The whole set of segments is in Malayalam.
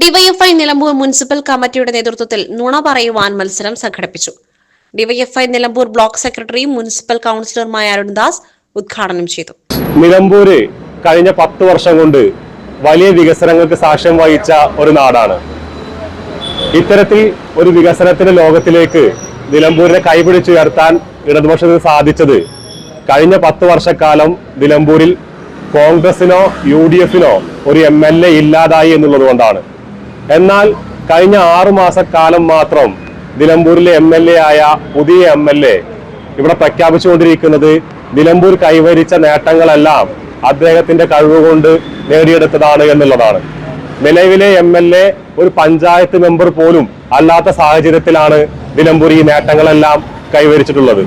ഡിവൈഎഫ്ഐ നിലമ്പൂർ മുനിസിപ്പൽ കമ്മിറ്റിയുടെ നേതൃത്വത്തിൽ നുണ പറയുവാൻ മത്സരം സംഘടിപ്പിച്ചു. DYFI Nilambur block secretary municipal കൌൺസിലറുമായ അരുൺദാസ് ഉദ്ഘാടനം ചെയ്തു. നിലമ്പൂര് കഴിഞ്ഞ 10 വർഷം കൊണ്ട് വലിയ വികസനങ്ങൾക്ക് സാക്ഷ്യം വഹിച്ച ഒരു നാടാണ്. ഇത്തരത്തിൽ ഒരു വികസനത്തിന്റെ ലോകത്തിലേക്ക് നിലമ്പൂരിനെ കൈപിടിച്ചുയർത്താൻ ഇടതുപക്ഷത്തിന് സാധിച്ചത് കഴിഞ്ഞ 10 വർഷക്കാലം നിലമ്പൂരിൽ കോൺഗ്രസിനോ UDFിനോ ഒരു MLA ഇല്ലാതായി എന്നുള്ളത് കൊണ്ടാണ്. എന്നാൽ കഴിഞ്ഞ 6 മാസക്കാലം മാത്രം നിലമ്പൂരിലെ MLA ആയ പുതിയ MLA ഇവിടെ പ്രഖ്യാപിച്ചുകൊണ്ടിരിക്കുന്നത് നിലമ്പൂർ കൈവരിച്ച നേട്ടങ്ങളെല്ലാം അദ്ദേഹത്തിന്റെ കഴിവുകൊണ്ട് നേടിയെടുത്തതാണ് എന്നുള്ളതാണ്. നിലവിലെ MLA ഒരു പഞ്ചായത്ത് മെമ്പർ പോലും അല്ലാത്ത സാഹചര്യത്തിലാണ് നിലമ്പൂർ ഈ നേട്ടങ്ങളെല്ലാം കൈവരിച്ചിട്ടുള്ളത്.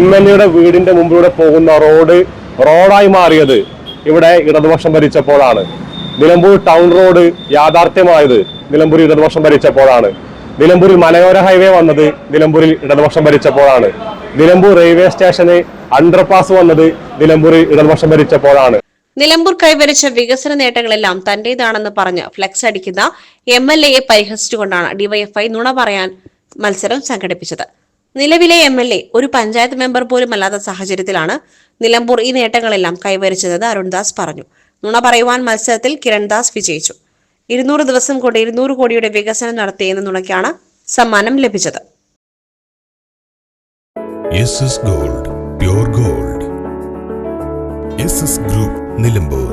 MLAയുടെ വീടിന്റെ മുമ്പിലൂടെ പോകുന്ന റോഡായി മാറിയത് ഇവിടെ ഇടതുപക്ഷം ഭരിച്ചപ്പോഴാണ്. നിലമ്പൂർ ടൗൺ റോഡ് യാഥാർത്ഥ്യമായത് നിലമ്പൂർ ഇടതുപക്ഷം ഭരിച്ചപ്പോഴാണ്. നിലമ്പൂരിൽ മലയോര ഹൈവേ വന്നത് നിലമ്പൂരിൽ ഇടതുപക്ഷം ഭരിച്ചപ്പോഴാണ്. നിലമ്പൂർ റെയിൽവേ സ്റ്റേഷന് അണ്ടർപാസ് വന്നത് നിലമ്പൂരിൽ ഇടതുപക്ഷം ഭരിച്ചപ്പോഴാണ്. നിലമ്പൂർ കൈവരിച്ച വികസന നേട്ടങ്ങളെല്ലാം തന്റേതാണെന്ന് പറഞ്ഞ് ഫ്ലെക്സ് അടിക്കുന്ന MLAയെ പരിഹസിച്ചുകൊണ്ടാണ് ഡിവൈഎഫ്ഐ നുണ പറയാൻ മത്സരം സംഘടിപ്പിച്ചത്. നിലവിലെ MLA ഒരു പഞ്ചായത്ത് മെമ്പർ പോലും അല്ലാത്ത സാഹചര്യത്തിലാണ് നിലമ്പൂർ ഈ നേട്ടങ്ങളെല്ലാം കൈവരിച്ചതെന്ന് അരുൺദാസ് പറഞ്ഞു. നുണ പറയുവാൻ മത്സരത്തിൽ കിരൺദാസ് വിജയിച്ചു. 200 ദിവസം കൊണ്ട് 200 കോടിയുടെ വികസനം നടത്തിയെന്ന നുണയ്ക്കാണ് സമ്മാനം ലഭിച്ചത്. Gold pure gold. Group Nilambur.